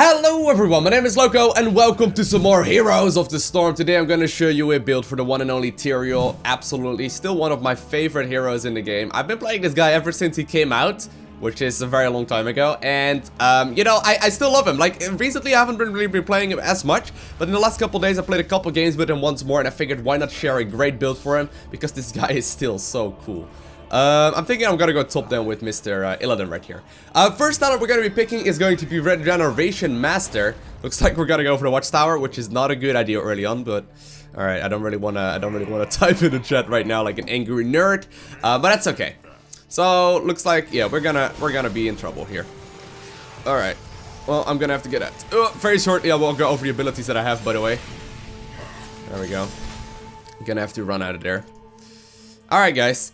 Hello everyone, my name is Lowko and welcome to some more Heroes of the Storm. Today I'm going to show you a build for the one and only Tyrael. Absolutely, still one of my favorite heroes in the game. I've been playing this guy ever since he came out, which is a very long time ago. And, you know, I still love him. Like, recently I haven't really been playing him as much, but in the last couple days I played a couple games with him once more and I figured why not share a great build for him, because this guy is still so cool. I'm thinking I'm gonna go top down with Mr. Illidan right here. First talent we're gonna be picking is going to be Regeneration Master. Looks like we're gonna go for the Watchtower, which is not a good idea early on, but alright, I don't really wanna type in the chat right now like an angry nerd. But that's okay. So looks like, yeah, we're gonna be in trouble here. Alright. Well, I'm gonna have to get out. Very shortly I will go over the abilities that I have, by the way. There we go. I'm gonna have to run out of there. Alright, guys.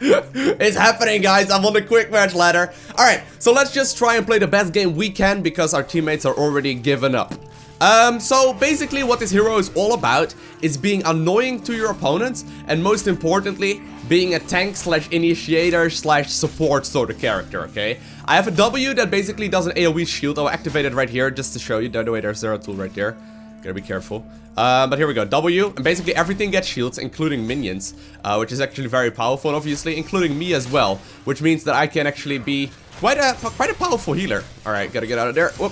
It's happening, guys. I'm on the quick match ladder. Alright, so let's just try and play the best game we can because our teammates are already given up. So basically what this hero is all about is being annoying to your opponents and most importantly, being a tank slash initiator slash support sort of character, okay? I have a W that basically does an AoE shield. I'll activate it right here just to show you. By the way, there's Zero tool right there. Gotta be careful. But here we go, W, and basically everything gets shields, including minions, which is actually very powerful, obviously, including me as well, which means that I can actually be quite a powerful healer. Alright, gotta get out of there. Whoop.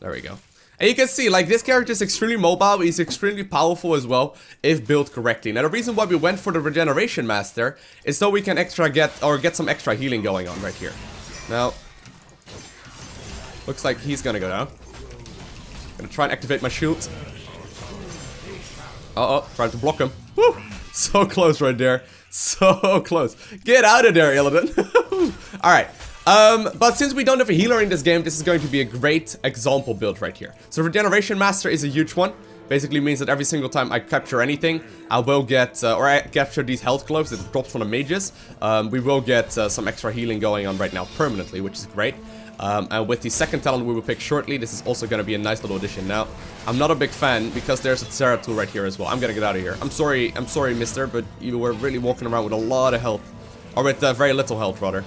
There we go. And you can see, like, this character is extremely mobile, he's extremely powerful as well, if built correctly. Now, the reason why we went for the Regeneration Master is so we can get some extra healing going on right here. Now, looks like he's gonna go down. Gonna try and activate my shield. Uh-oh, trying to block him. Woo! So close right there. So close. Get out of there, Illidan. Alright. But since we don't have a healer in this game, this is going to be a great example build right here. So Regeneration Master is a huge one. Basically means that every single time I capture anything, I will get, or I capture these health globes that drops from the mages, we will get some extra healing going on right now permanently, which is great. And with the second talent we will pick shortly, this is also going to be a nice little addition. Now, I'm not a big fan because there's a Zero tool right here as well. I'm going to get out of here. I'm sorry, mister, but you were really walking around with a lot of health. Or with very little health, rather.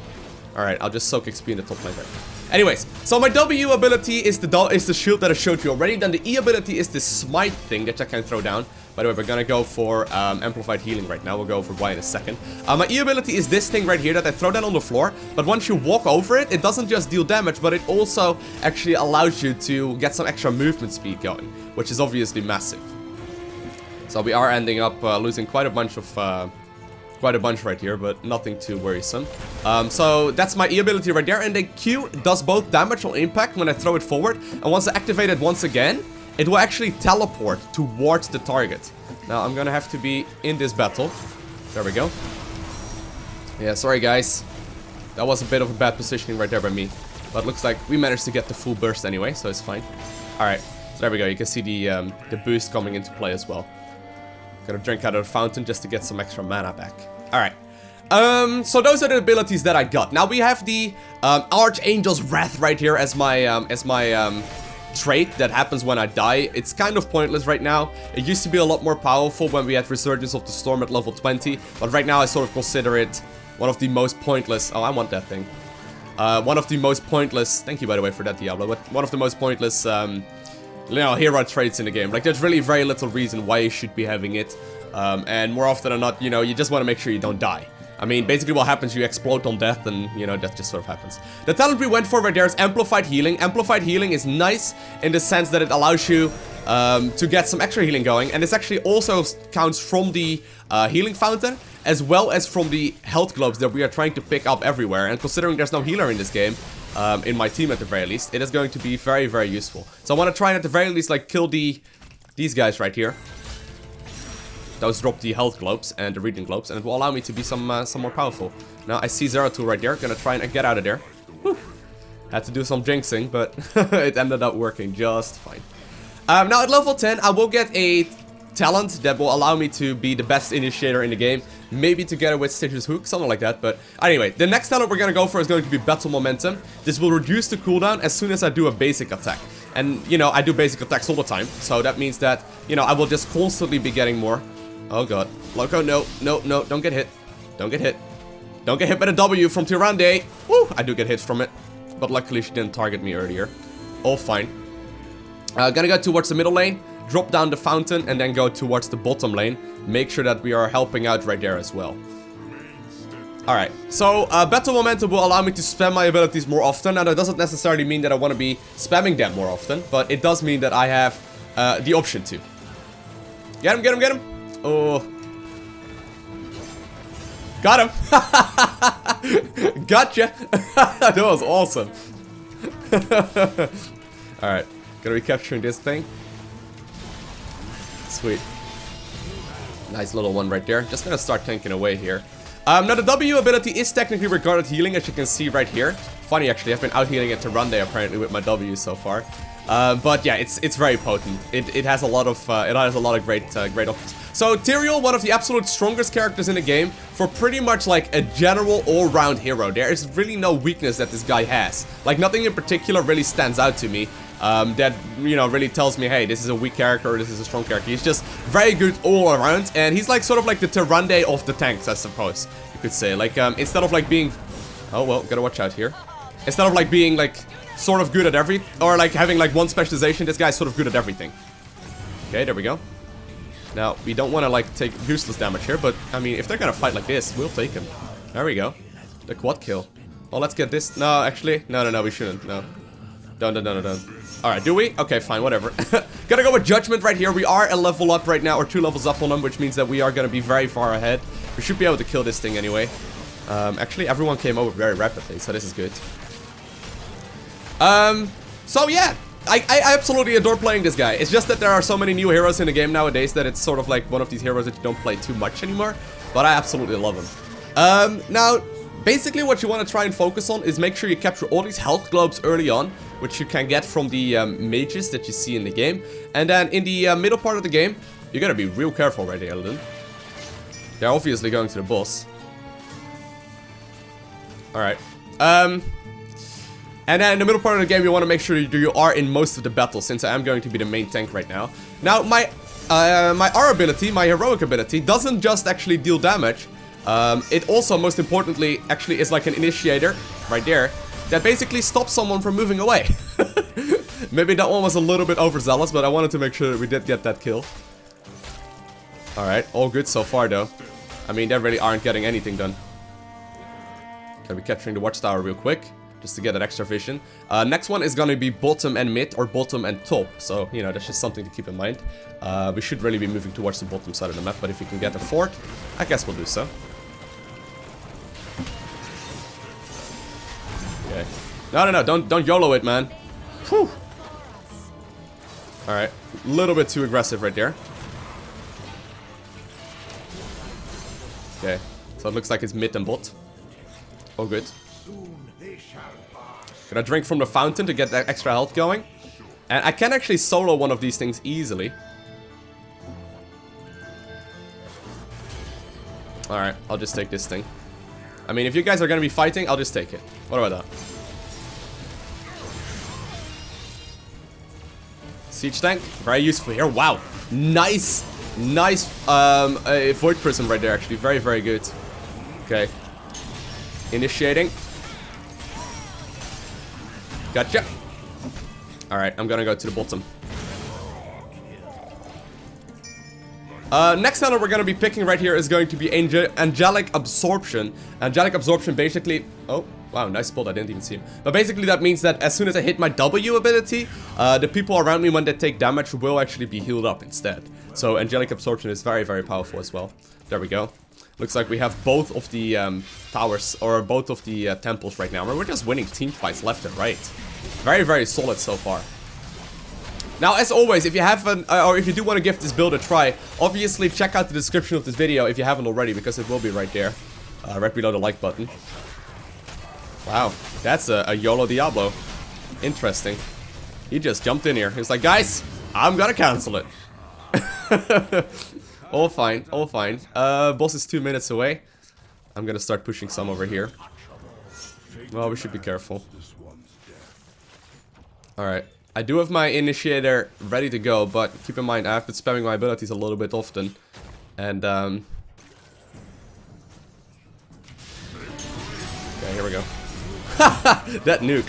Alright, I'll just soak XP in the top lane there. Anyways, so my W ability is the shield that I showed you already. Then the E ability is the Smite thing that I can throw down. By the way, we're gonna go for amplified healing right now. We'll go over why in a second. My E ability is this thing right here that I throw down on the floor. But once you walk over it, it doesn't just deal damage, but it also actually allows you to get some extra movement speed going, which is obviously massive. So we are ending up losing quite a bunch right here, but nothing too worrisome. So that's my E ability right there, and the Q does both damage on impact when I throw it forward, and once I activate it once again, it will actually teleport towards the target. Now I'm gonna have to be in this battle. There we go. Yeah, sorry guys. That was a bit of a bad positioning right there by me. But looks like we managed to get the full burst anyway, so it's fine. Alright, so there we go. You can see the boost coming into play as well. Gonna drink out of the fountain just to get some extra mana back. Alright. So those are the abilities that I got. Now we have the Archangel's Wrath right here as my trait that happens when I die. It's kind of pointless right now. It used to be a lot more powerful when we had Resurgence of the Storm at level 20, but right now I sort of consider it one of the most pointless. Oh, I want that thing. One of the most pointless. Thank you, by the way, for that, Diablo. But one of the most pointless, you know, hero traits in the game. Like, there's really very little reason why you should be having it. And more often than not, you know, you just want to make sure you don't die. I mean, basically what happens, you explode on death and, you know, death just sort of happens. The talent we went for right there is Amplified Healing. Amplified Healing is nice in the sense that it allows you to get some extra healing going. And this actually also counts from the healing fountain, as well as from the health globes that we are trying to pick up everywhere. And considering there's no healer in this game, in my team at the very least, it is going to be very, very useful. So I want to try and at the very least, like, kill these guys right here. Those drop the health globes and the reading globes, and it will allow me to be some more powerful. Now I see Zero tool right there. Gonna try and get out of there. Whew. Had to do some jinxing, but it ended up working just fine. Now at level 10, I will get a talent that will allow me to be the best initiator in the game. Maybe together with Stitch's Hook, something like that. But anyway, the next talent we're gonna go for is going to be Battle Momentum. This will reduce the cooldown as soon as I do a basic attack. And, you know, I do basic attacks all the time. So that means that, you know, I will just constantly be getting more. Oh god. Lowko, no, don't get hit. Don't get hit. Don't get hit by the W from Tyrande. Woo, I do get hits from it. but luckily she didn't target me earlier. All fine. Gonna go towards the middle lane, drop down the fountain, and then go towards the bottom lane. Make sure that we are helping out right there as well. Alright, so Battle Momentum will allow me to spam my abilities more often. Now, that doesn't necessarily mean that I want to be spamming them more often, but it does mean that I have the option to. Get him, get him, get him! Oh. Got him! Gotcha! That was awesome. Alright, gonna be capturing this thing. Sweet. Nice little one right there. Just gonna start tanking away here. Now the W ability is technically regarded healing, as you can see right here. Funny actually, I've been out healing it to Runday apparently with my W so far. But yeah, it's very potent. It has a lot of great options. So Tyrael, one of the absolute strongest characters in the game, for pretty much like a general all-round hero. There is really no weakness that this guy has. Like nothing in particular really stands out to me. That, you know, really tells me, hey, this is a weak character or this is a strong character. He's just very good all around, and he's like sort of like the Tyrande of the tanks, I suppose you could say. Like, instead of like being... Oh, well, gotta watch out here. Instead of like being like sort of good at or like having like one specialization, this guy's sort of good at everything. Okay, there we go. Now, we don't want to like take useless damage here, but I mean, if they're gonna fight like this, we'll take him. There we go. The quad kill. Oh, let's get this. No, actually, no, we shouldn't. No. Don't. Alright, do we? Okay, fine, whatever. Gotta go with Judgement right here. We are a level up right now, or 2 levels up on him, which means that we are gonna be very far ahead. We should be able to kill this thing anyway. Actually, everyone came over very rapidly, so this is good. So yeah, I absolutely adore playing this guy. It's just that there are so many new heroes in the game nowadays that it's sort of like one of these heroes that you don't play too much anymore. But I absolutely love him. Now, basically what you want to try and focus on is make sure you capture all these health globes early on, which you can get from the mages that you see in the game. And then in the middle part of the game, you gotta be real careful right here, Elden. They're obviously going to the boss. Alright. And then in the middle part of the game, you want to make sure you are in most of the battles, since I am going to be the main tank right now. Now, my R ability, my heroic ability, doesn't just actually deal damage. It also, most importantly, actually is like an initiator, right there, that basically stops someone from moving away. Maybe that one was a little bit overzealous, but I wanted to make sure that we did get that kill. Alright, all good so far, though. I mean, they really aren't getting anything done. Okay, we're capturing the watchtower real quick, just to get that extra vision. Next one is gonna be bottom and mid, or bottom and top. So, you know, that's just something to keep in mind. We should really be moving towards the bottom side of the map, but if we can get a fort, I guess we'll do so. Okay. No, don't YOLO it, man. Whew. Alright, a little bit too aggressive right there. Okay, so it looks like it's mid and bot. Oh, good. Gonna drink from the fountain to get that extra health going. And I can actually solo one of these things easily. Alright, I'll just take this thing. I mean, if you guys are gonna be fighting, I'll just take it. What about that? Siege tank, very useful here. Wow, nice Void Prism right there, actually. Very, very good. Okay. Initiating. Gotcha. Alright, I'm gonna go to the bottom. Next talent we're gonna be picking right here is going to be Angelic Absorption. Angelic Absorption basically... Oh, wow, nice spot, I didn't even see him. But basically that means that as soon as I hit my W ability, the people around me, when they take damage, will actually be healed up instead. So Angelic Absorption is very, very powerful as well. There we go. Looks like we have both of the towers, or both of the temples right now. We're just winning team fights left and right. Very, very solid so far. Now, as always, if you have or if you do want to give this build a try, obviously check out the description of this video if you haven't already, because it will be right there, right below the like button. Wow, that's a YOLO Diablo. Interesting. He just jumped in here. He's like, guys, I'm gonna cancel it. All fine, all fine. Boss is 2 minutes away. I'm gonna start pushing some over here. Well, we should be careful. Alright. I do have my initiator ready to go, but keep in mind, I have been spamming my abilities a little bit often. And, okay, here we go. That nuke.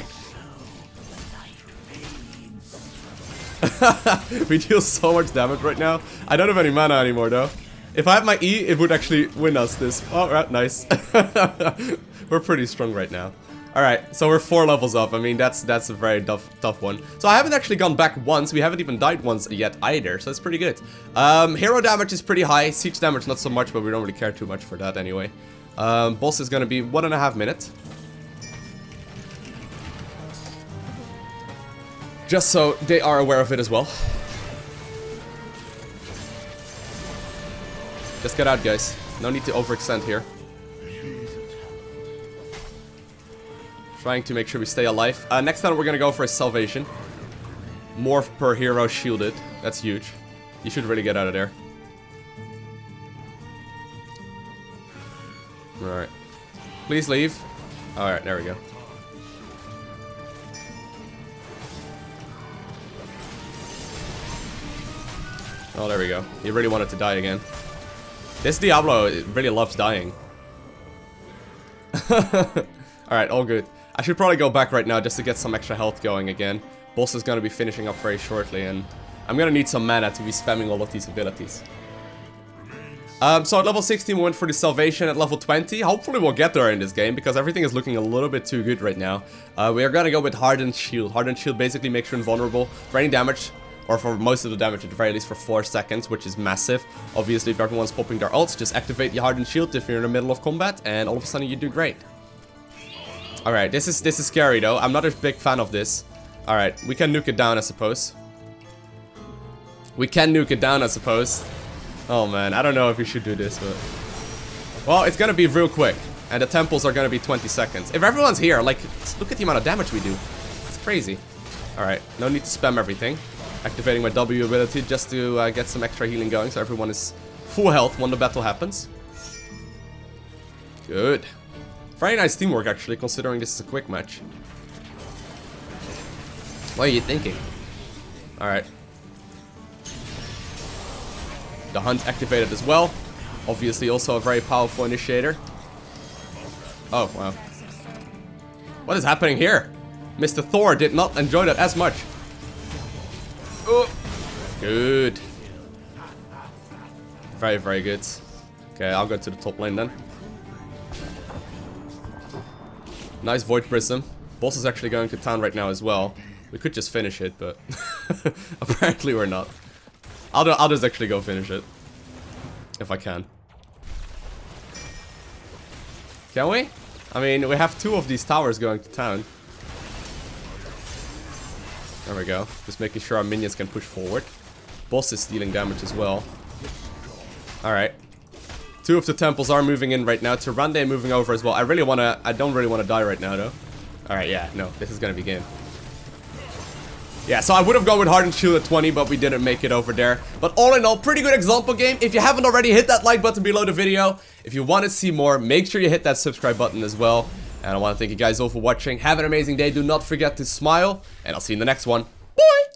We deal so much damage right now. I don't have any mana anymore though. If I had my E, it would actually win us this. Alright, nice. We're pretty strong right now. Alright, so we're 4 levels up. I mean, that's a very tough one. So I haven't actually gone back once. We haven't even died once yet either, so it's pretty good. Hero damage is pretty high. Siege damage not so much, but we don't really care too much for that anyway. Boss is gonna be 1.5 minutes. Just so they are aware of it as well. Just get out, guys. No need to overextend here. Trying to make sure we stay alive. Next time we're gonna go for a salvation. More per hero shielded. That's huge. You should really get out of there. Alright. Please leave. Alright, there we go. Oh, there we go. He really wanted to die again. This Diablo really loves dying. Alright, all good. I should probably go back right now just to get some extra health going again. Boss is gonna be finishing up very shortly, and I'm gonna need some mana to be spamming all of these abilities. So at level 16 we went for the salvation. At level 20, hopefully we'll get there in this game, because everything is looking a little bit too good right now. We are gonna go with Hardened Shield. Hardened Shield basically makes you invulnerable for any damage, or for most of the damage at the very least, for 4 seconds, which is massive. Obviously, if everyone's popping their ults, just activate the Hardened Shield if you're in the middle of combat, and all of a sudden you do great. Alright, this is scary though. I'm not a big fan of this. Alright, we can nuke it down, I suppose. We can nuke it down, I suppose. Oh man, I don't know if we should do this, but... Well, it's gonna be real quick, and the temples are gonna be 20 seconds. If everyone's here, like, look at the amount of damage we do. It's crazy. Alright, no need to spam everything. Activating my W ability just to get some extra healing going, so everyone is full health when the battle happens. Good. Very nice teamwork, actually, considering this is a quick match. What are you thinking? Alright. The Hunt activated as well. Obviously also a very powerful initiator. Oh, wow. What is happening here? Mr. Thor did not enjoy that as much. Oh. Good. Very, very good. Okay, I'll go to the top lane then. Nice Void Prism. Boss is actually going to town right now as well. We could just finish it, but apparently we're not. I'll just actually go finish it. If I can. Can we? I mean, we have 2 of these towers going to town. There we go. Just making sure our minions can push forward. Boss is dealing damage as well. Alright. 2 of the temples are moving in right now. Tyrande moving over as well. I don't really wanna die right now though. Alright, yeah, no, this is gonna be game. Yeah, so I would have gone with Hardened Shield at 20, but we didn't make it over there. But all in all, pretty good example game. If you haven't already, hit that like button below the video. If you want to see more, make sure you hit that subscribe button as well. And I want to thank you guys all for watching. Have an amazing day. Do not forget to smile, and I'll see you in the next one. Bye!